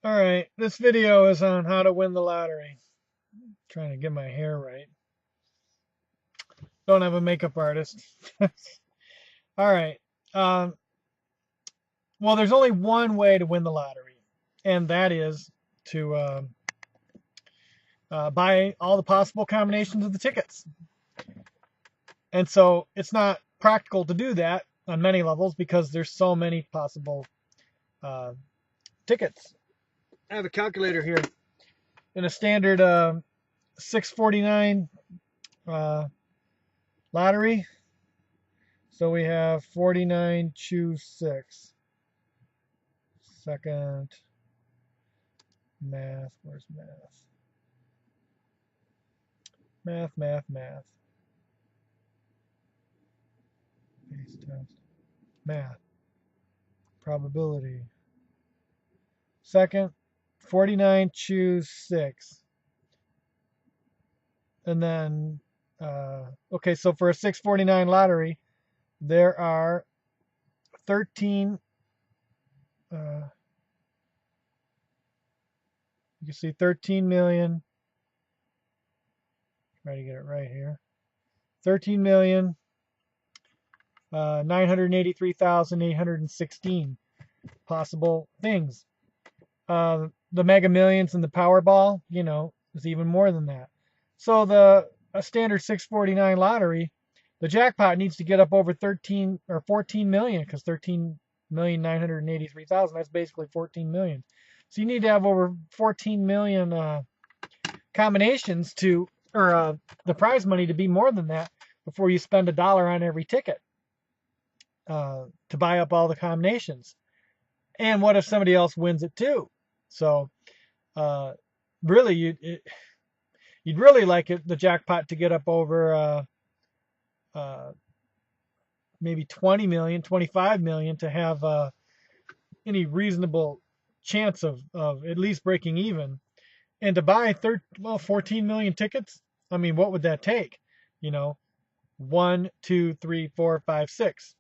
All right, this video is on how to win the lottery. Trying to get my hair right. Don't have a makeup artist. All right. Um, well, there's only one way to win the lottery, and that is to buy all the possible combinations of the tickets. And so it's not practical to do that on many levels because there's so many possible uh, tickets. I have a calculator here. In a standard 649 uh, lottery, so we have 49 choose 6. Second, math. Where's math? Math. Base test. Math. Probability. Second, 49 choose 6. And then, okay, so for a 649 lottery, there are 13, you can see 13 million. Try to get it right here. 13 million 983,816 possible things. The Mega Millions and the Powerball, is even more than that. So a standard 649 lottery, the jackpot needs to get up over 13 or 14 million because 13,983,000, that's basically 14 million. So you need to have over 14 million combinations or the prize money to be more than that before you spend $1 on every ticket to buy up all the combinations. And what if somebody else wins it too? So uh, really, you'd really like the jackpot to get up over uh, maybe 20 million, 25 million to have any reasonable chance of at least breaking even. And to buy 14 million tickets, I mean, what would that take? You know, 1, 2, 3, 4, 5, 6.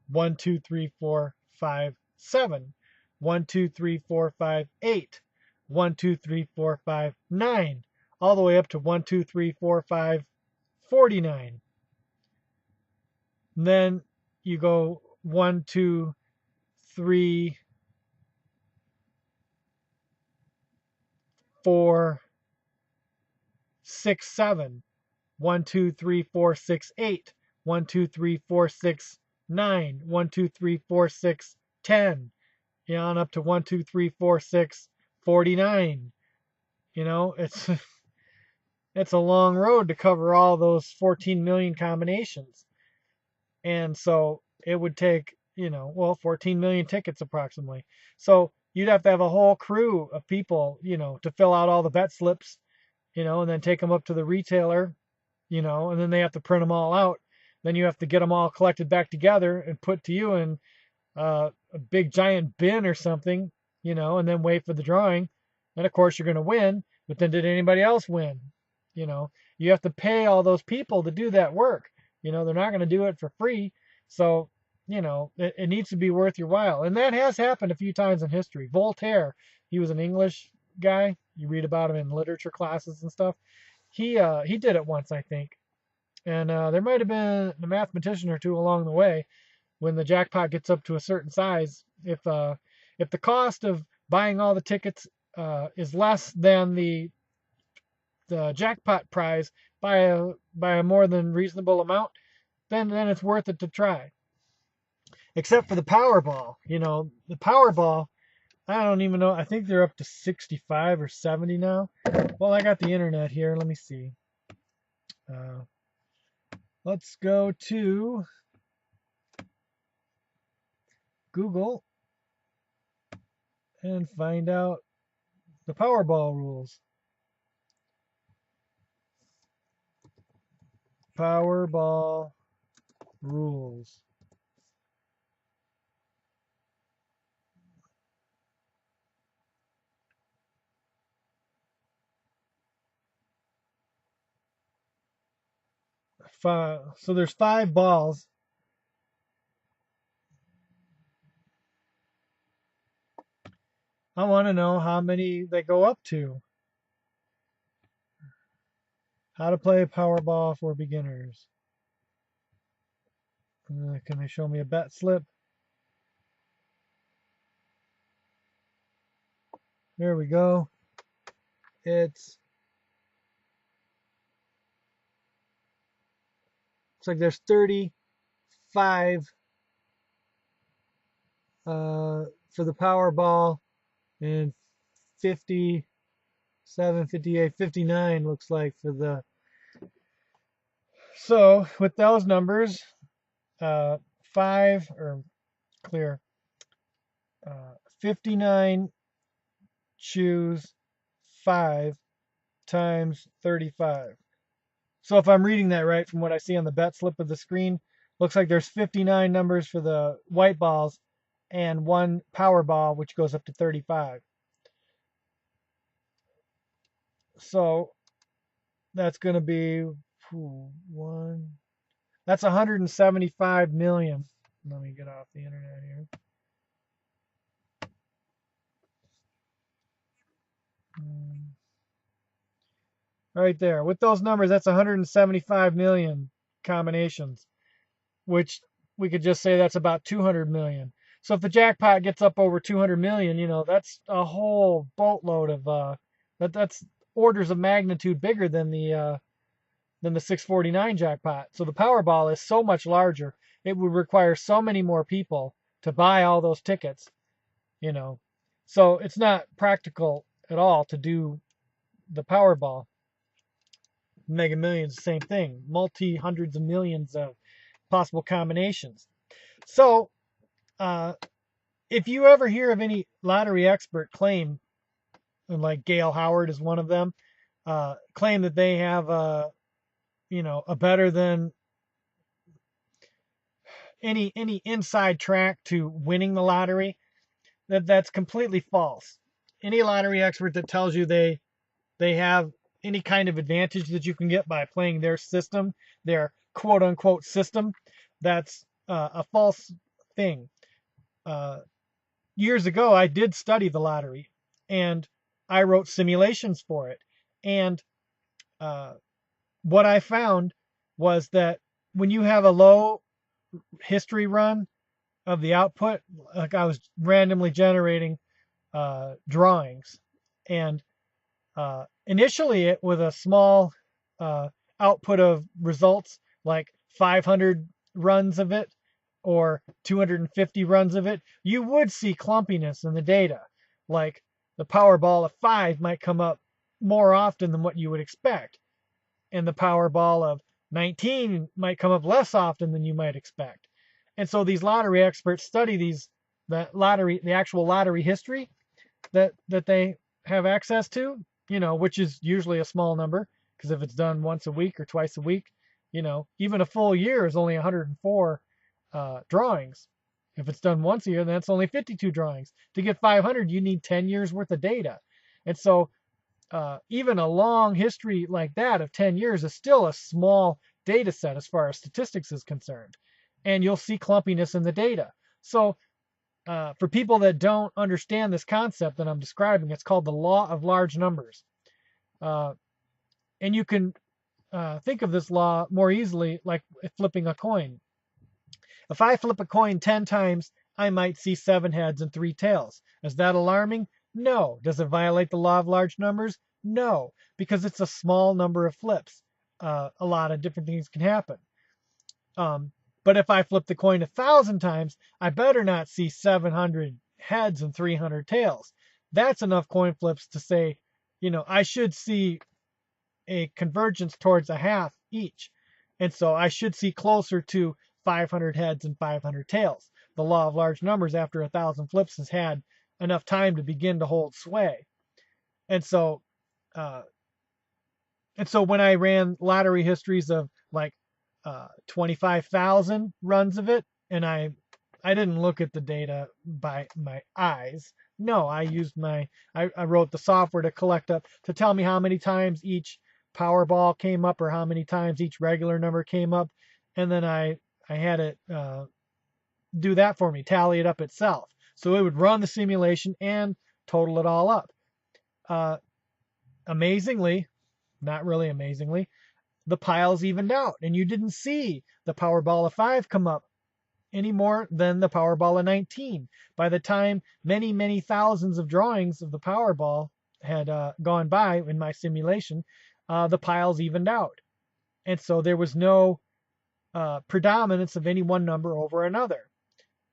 1, 2, 3, 4, 5, 7. 1, 2, 3, 4, 5, 8. 1, 2, 3, 4, 5, 9. All the way up to 1, 2, 3, 4, 5, 49. And then you go 1, 2, 3, 4, 6, 7. 1, 2, 3, 4, 6, 8. 1, 2, 3, 4, 6, 9. 1, 2, 3, 4, 6, 10. On up to 1, 2, 3, 4, 6, 49. It's it's a long road to cover all those 14 million combinations. And so it would take, 14 million tickets approximately. So you'd have to have a whole crew of people, to fill out all the bet slips, and then take them up to the retailer, and then they have to print them all out. Then you have to get them all collected back together and put to you in a big giant bin or something, and then wait for the drawing. And of course you're going to win, but then did anybody else win? You know, you have to pay all those people to do that work. They're not going to do it for free. So, it needs to be worth your while. And that has happened a few times in history. Voltaire, he was an English guy. You read about him in literature classes and stuff. He did it once, I think. And there might have been a mathematician or two along the way when the jackpot gets up to a certain size. If the cost of buying all the tickets is less than the jackpot prize by a more than reasonable amount, then it's worth it to try. Except for the Powerball. The Powerball, I don't even know. I think they're up to 65 or 70 now. Well, I got the internet here. Let me see. Uh, let's go to Google and find out the Powerball rules. Powerball rules. So there's 5 balls. I want to know how many they go up to. How to play Powerball for beginners. Can they show me a bet slip? There we go. It's like there's 35 for the Powerball and 57, 58, 59 looks like for the. So with those numbers, 5 or clear, 59 choose 5 times 35. So if I'm reading that right from what I see on the bet slip of the screen, looks like there's 59 numbers for the white balls and one Powerball, which goes up to 35. So that's going to be one. That's 175 million. Let me get off the internet here. Right there. With those numbers, that's 175 million combinations, which we could just say that's about 200 million. So if the jackpot gets up over 200 million, that's a whole boatload of that's orders of magnitude bigger than the 649 jackpot. So the Powerball is so much larger. It would require so many more people to buy all those tickets, you know. So it's not practical at all to do the Powerball. Mega Millions, same thing. Multi hundreds of millions of possible combinations. So if you ever hear of any lottery expert claim, and like Gail Howard is one of them, claim that they have a better than any inside track to winning the lottery, that's completely false. Any lottery expert that tells you they have any kind of advantage that you can get by playing their system, their quote unquote system, that's a false thing. Years ago, I did study the lottery and I wrote simulations for it. And what I found was that when you have a low history run of the output, like I was randomly generating drawings, and initially with a small output of results, like 500 runs of it or 250 runs of it, you would see clumpiness in the data. Like the Powerball of 5 might come up more often than what you would expect, and the Powerball of 19 might come up less often than you might expect. And so these lottery experts study the actual lottery history that they have access to, which is usually a small number, because if it's done once a week or twice a week, even a full year is only 104 drawings. If it's done once a year, then that's only 52 drawings. To get 500, you need 10 years worth of data. And so even a long history like that of 10 years is still a small data set as far as statistics is concerned. And you'll see clumpiness in the data. So for people that don't understand this concept that I'm describing, it's called the law of large numbers. And you can think of this law more easily like flipping a coin. If I flip a coin 10 times, I might see 7 heads and 3 tails. Is that alarming? No. Does it violate the law of large numbers? No, because it's a small number of flips. A lot of different things can happen. But if I flip the coin 1,000 times, I better not see 700 heads and 300 tails. That's enough coin flips to say, I should see a convergence towards a half each. And so I should see closer to 500 heads and 500 tails. The law of large numbers after 1,000 flips has had enough time to begin to hold sway. And so when I ran lottery histories of like 25,000 runs of it, and I didn't look at the data by my eyes. No, I used I wrote the software to collect up to tell me how many times each Powerball came up or how many times each regular number came up, and then I had it do that for me, tally it up itself. So it would run the simulation and total it all up. Amazingly, not really amazingly, the piles evened out, and you didn't see the Powerball of 5 come up any more than the Powerball of 19. By the time many, many thousands of drawings of the Powerball had gone by in my simulation, the piles evened out. And so there was no predominance of any one number over another.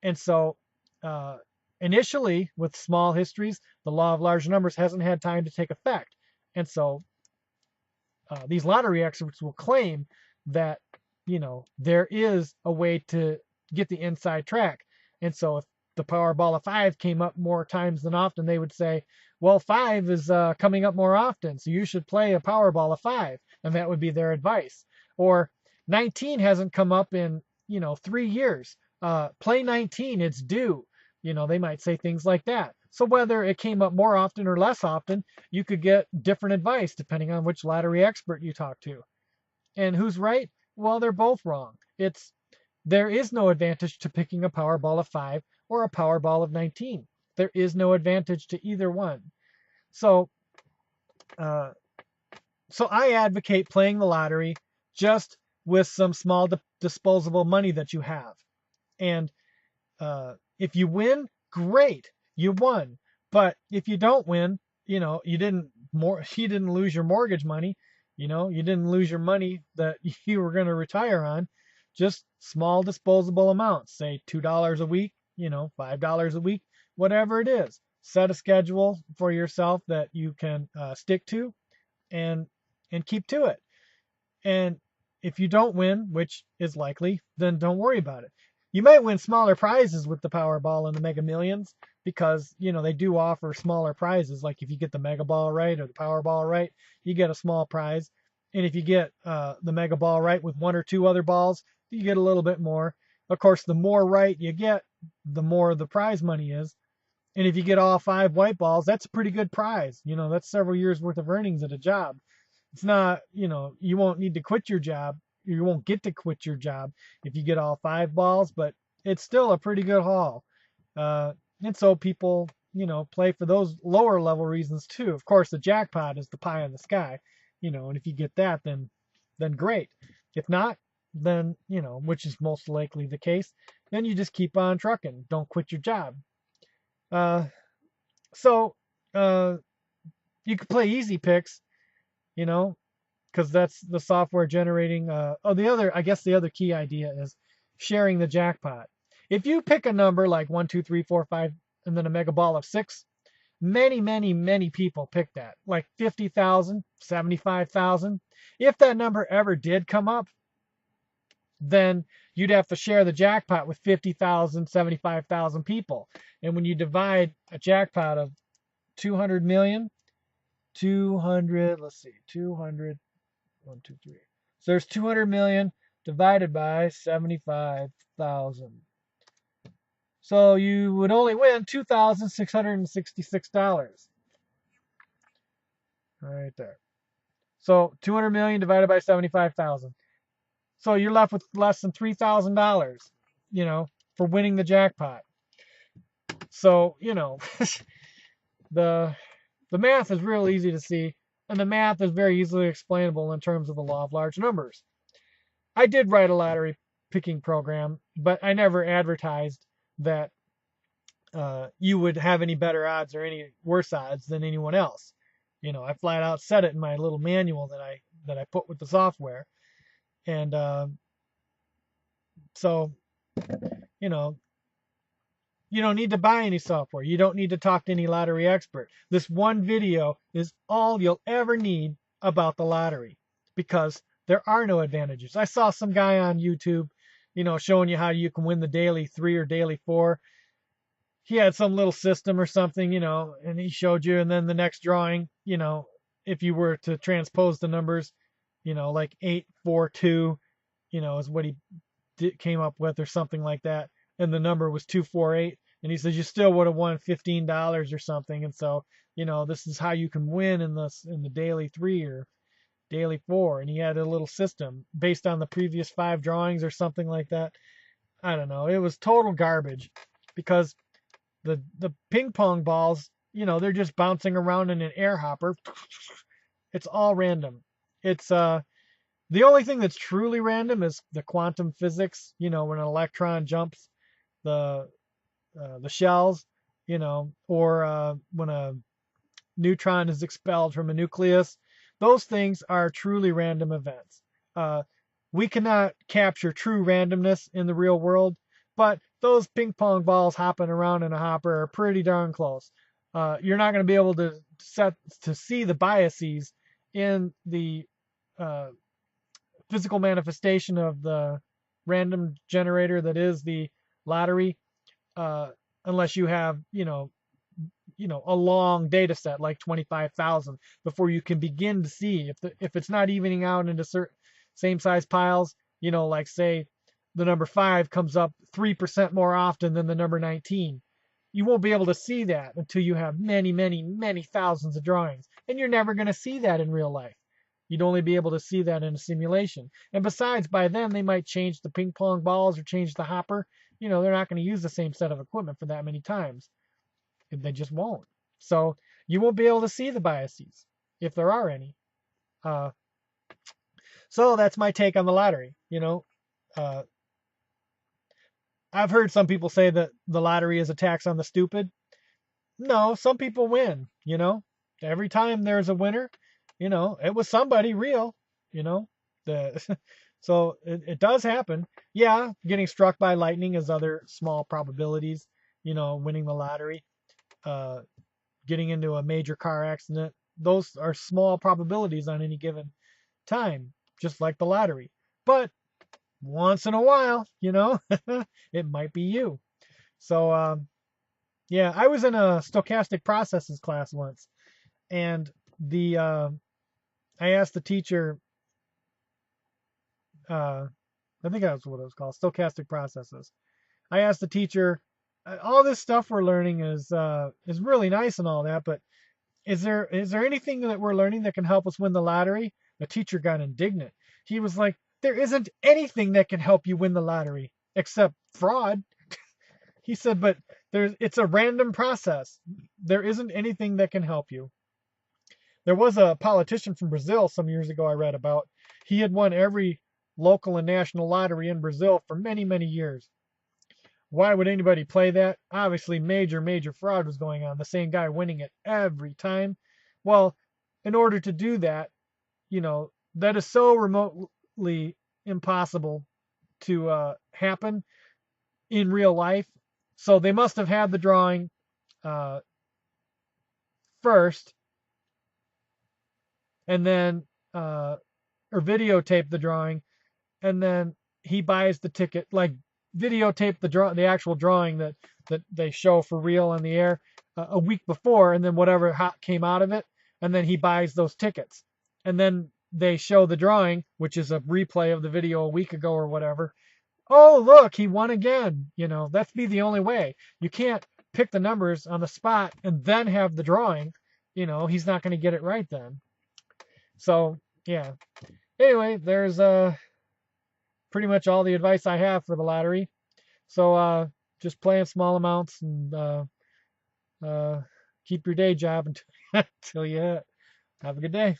And so initially, with small histories, the law of large numbers hasn't had time to take effect. And so these lottery experts will claim that, there is a way to get the inside track. And so if the Powerball of 5 came up more times than often, they would say, well, 5 is coming up more often, so you should play a Powerball of 5. And that would be their advice. Or 19 hasn't come up in, 3 years. Play 19, it's due. They might say things like that. So whether it came up more often or less often, you could get different advice depending on which lottery expert you talk to. And who's right? Well, they're both wrong. There is no advantage to picking a Powerball of 5 or a Powerball of 19. There is no advantage to either one. So I advocate playing the lottery just with some small disposable money that you have. And if you win, great, you won. But if you don't win, you didn't lose your mortgage money. You didn't lose your money that you were going to retire on. Just small disposable amounts, say $2 a week, $5 a week, whatever it is. Set a schedule for yourself that you can stick to and keep to it. And if you don't win, which is likely, then don't worry about it. You might win smaller prizes with the Powerball and the Mega Millions because, they do offer smaller prizes. Like if you get the Mega Ball right or the Powerball right, you get a small prize. And if you get the Mega Ball right with one or two other balls, you get a little bit more. Of course, the more right you get, the more the prize money is. And if you get all 5 white balls, that's a pretty good prize. That's several years worth of earnings at a job. It's not, you won't need to quit your job. You won't get to quit your job if you get all 5 balls, but it's still a pretty good haul. And so people, play for those lower level reasons too. Of course, the jackpot is the pie in the sky, and if you get that, then great. If not, then, which is most likely the case, then you just keep on trucking. Don't quit your job. So you could play Easy Picks, because that's the software generating. The other key idea is sharing the jackpot. If you pick a number like 1, 2, 3, 4, 5, and then a Mega Ball of 6, many, many, many people pick that, like 50,000, 75,000. If that number ever did come up, then you'd have to share the jackpot with 50,000, 75,000 people. And when you divide a jackpot of 200 million, 200, let's see, 200, 1, 2, 3. So there's 200 million divided by 75,000. So you would only win $2,666. Right there. So 200 million divided by 75,000. So you're left with less than $3,000, for winning the jackpot. So, the math is real easy to see, and the math is very easily explainable in terms of the law of large numbers. I did write a lottery picking program, but I never advertised that you would have any better odds or any worse odds than anyone else. I flat out said it in my little manual that I put with the software. And so, you don't need to buy any software. You don't need to talk to any lottery expert. This one video is all you'll ever need about the lottery because there are no advantages. I saw some guy on YouTube, showing you how you can win the daily 3 or daily 4. He had some little system or something, and he showed you. And then the next drawing, if you were to transpose the numbers, like 842, is what he came up with or something like that. And the number was 248. And he says you still would have won $15 or something. And so, this is how you can win in the daily 3 or daily 4. And he had a little system based on the previous 5 drawings or something like that. I don't know. It was total garbage because the ping pong balls, they're just bouncing around in an air hopper. It's all random. It's the only thing that's truly random is the quantum physics. When an electron jumps the shells, or when a neutron is expelled from a nucleus. Those things are truly random events. Uh, we cannot capture true randomness in the real world, but those ping pong balls hopping around in a hopper are pretty darn close. You're not going to be able to see the biases in the uh, physical manifestation of the random generator that is the lottery, uh, unless you have a long data set like 25,000 before you can begin to see if it's not evening out into certain same size piles, like say the number 5 comes up 3% more often than the number 19. You won't be able to see that until you have many, many, many thousands of drawings. And you're never going to see that in real life. You'd only be able to see that in a simulation. And besides, by then they might change the ping pong balls or change the hopper. They're not going to use the same set of equipment for that many times. They just won't. So you won't be able to see the biases if there are any. Uh, so that's my take on the lottery. Uh, I've heard some people say that the lottery is a tax on the stupid. No, some people win. Every time there's a winner, it was somebody real. The so it does happen. Yeah, getting struck by lightning is other small probabilities. Winning the lottery. Getting into a major car accident, those are small probabilities on any given time, just like the lottery. But once in a while, it might be you. So, yeah, I was in a stochastic processes class once, and I asked the teacher, I think that's what it was called, stochastic processes. I asked the teacher, all this stuff we're learning is really nice and all that, but is there anything that we're learning that can help us win the lottery? The teacher got indignant. He was like, there isn't anything that can help you win the lottery except fraud. He said, but it's a random process. There isn't anything that can help you. There was a politician from Brazil some years ago I read about. He had won every local and national lottery in Brazil for many, many years. Why would anybody play that? Obviously, major, major fraud was going on. The same guy winning it every time. Well, in order to do that, that is so remotely impossible to happen in real life. So they must have had the drawing uh, first, and then or videotape the drawing, and then he buys the ticket, like videotape the actual drawing that they show for real on the air a week before, and then whatever came out of it, and then he buys those tickets, and then they show the drawing, which is a replay of the video a week ago or whatever. Oh, look, he won again. That's be the only way. You can't pick the numbers on the spot and then have the drawing. He's not going to get it right then. So, yeah. Anyway, there's pretty much all the advice I have for the lottery. So just play in small amounts and keep your day job until you have a good day.